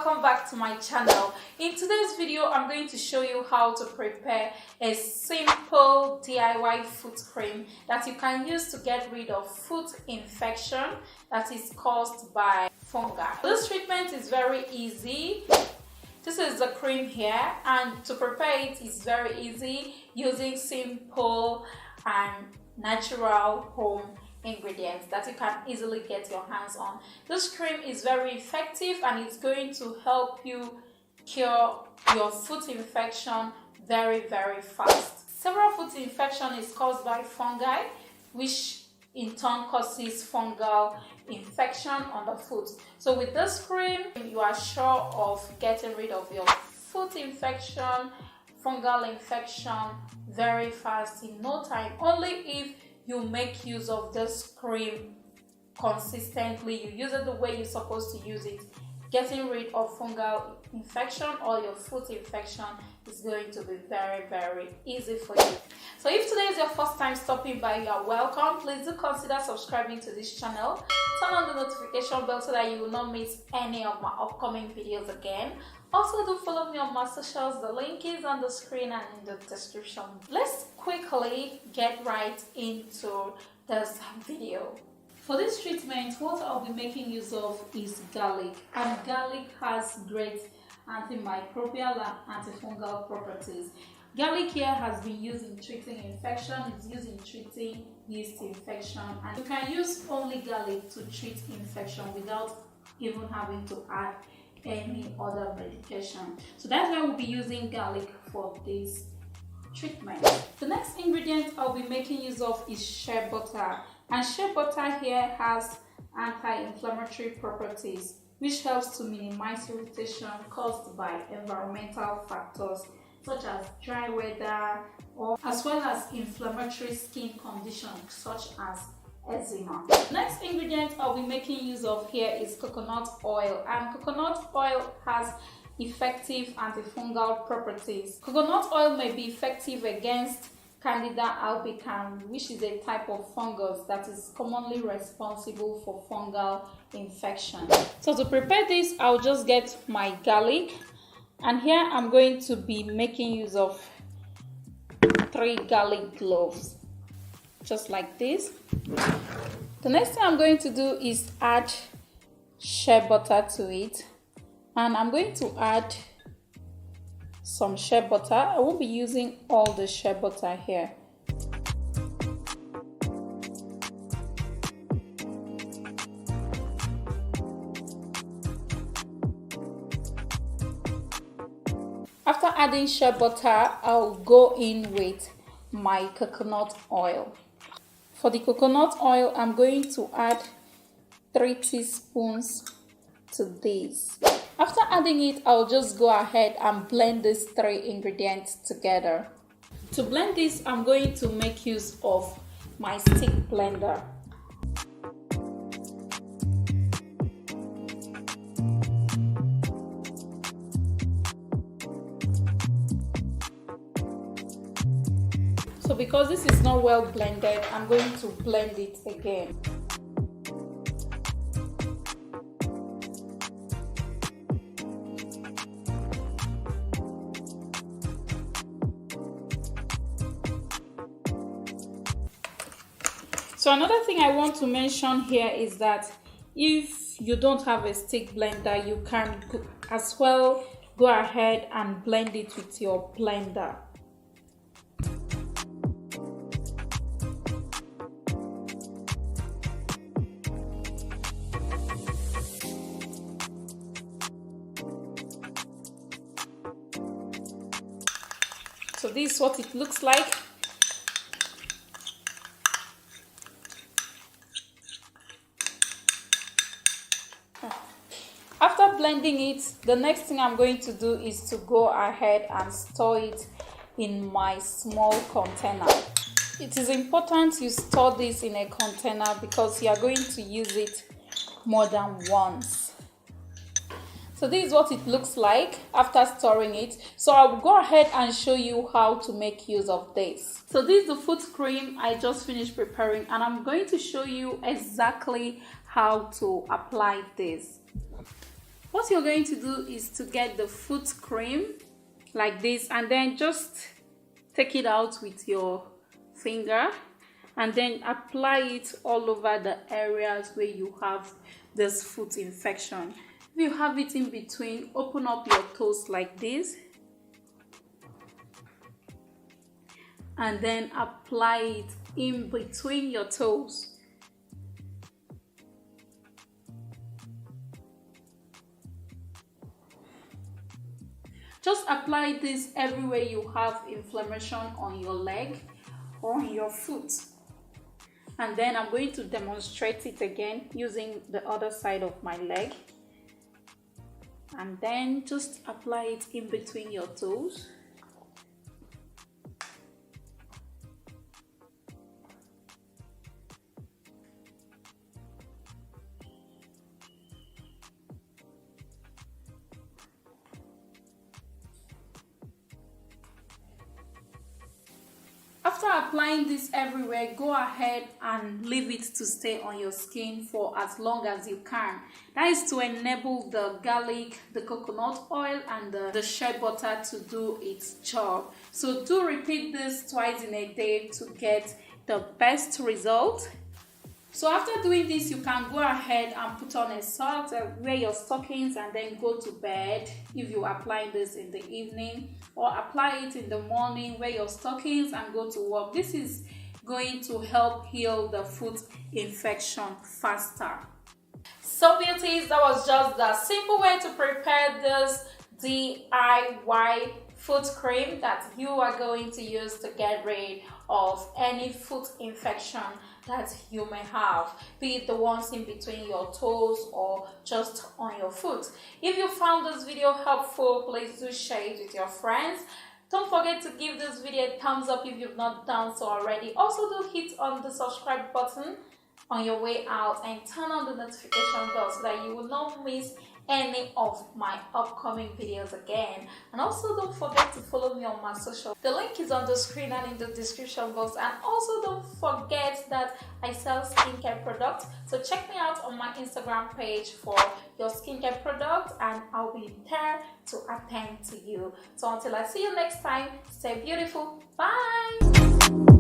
welcome back to my channel. In today's video, I'm going to show you how to prepare a simple DIY foot cream that you can use to get rid of foot infection that is caused by fungi. This treatment is very easy. This is the cream here, and to prepare it is very easy using simple and natural home ingredients that you can easily get your hands on. This cream is very effective and it's going to help you cure your foot infection very fast. Several foot infection is caused by fungi, which in turn causes fungal infection on the foot. So with this cream, you are sure of getting rid of your foot infection, fungal infection very fast in no time, only if you make use of this cream consistently. You use it the way you're supposed to use it. Getting rid of fungal infection or your foot infection is going to be very easy for you. So if today is your first time stopping by, you are welcome. Please do consider subscribing to this channel. Turn on the notification bell so that you will not miss any of my upcoming videos again. Also, do follow me on my socials. The link is on the screen and in the description. Let's quickly get right into this video. For this treatment, what I'll be making use of is garlic, and garlic has great antimicrobial and antifungal properties. Garlic here has been used in treating infection, it's used in treating yeast infection, and you can use only garlic to treat infection without even having to add any other medication. So that's why we'll be using garlic for this treatment. The next ingredient I'll be making use of is shea butter, and shea butter here has anti-inflammatory properties which helps to minimize irritation caused by environmental factors such as dry weather, or as well as inflammatory skin conditions such as eczema. The next ingredient I'll be making use of here is coconut oil, and coconut oil has effective antifungal properties. Coconut oil may be effective against Candida albicans, which is a type of fungus that is commonly responsible for fungal infection. So to prepare this, I'll just get my garlic, and here I'm going to be making use of 3 garlic cloves, just like this. The next thing I'm going to do is add shea butter to it, and I'm going to add some shea butter. I won't be using all the shea butter here. After adding shea butter, I'll go in with my coconut oil. For the coconut oil, I'm going to add 3 teaspoons to this. After adding it, I'll just go ahead and blend these 3 ingredients together. To blend this, I'm going to make use of my stick blender. So because this is not well blended, I'm going to blend it again. So another thing I want to mention here is that if you don't have a stick blender, you can as well go ahead and blend it with your blender. So this is what it looks like. After blending it, the next thing I'm going to do is to go ahead and store it in my small container. It is important you store this in a container because you are going to use it more than once. So this is what it looks like after storing it. So I'll go ahead and show you how to make use of this. So this is the foot cream I just finished preparing, and I'm going to show you exactly how to apply this. What you're going to do is to get the foot cream like this, and then just take it out with your finger and then apply it all over the areas where you have this foot infection. If you have it in between, open up your toes like this and then apply it in between your toes. Just apply this everywhere you have inflammation on your leg or on your foot. And then I'm going to demonstrate it again using the other side of my leg. And then just apply it in between your toes. After applying this everywhere, go ahead and leave it to stay on your skin for as long as you can. That is to enable the garlic, the coconut oil and the shea butter to do its job. So do repeat this twice in a day to get the best result. So after doing this, you can go ahead and put on a sock, wear your stockings and then go to bed if you apply this in the evening, or apply it in the morning, wear your stockings and go to work. This is going to help heal the foot infection faster. So beauties, that was just the simple way to prepare this DIY foot cream that you are going to use to get rid of any foot infection that you may have, be it the ones in between your toes or just on your foot. If you found this video helpful, please do share it with your friends. Don't forget to give this video a thumbs up if you've not done so already. Also do hit on the subscribe button on your way out and turn on the notification bell so that you will not miss any of my upcoming videos again. And also don't forget to follow me on my social. The link is on the screen and in the description box. And also don't forget that I sell skincare products, so check me out on my Instagram page for your skincare products and I'll be there to attend to you. So until I see you next time, stay beautiful. Bye.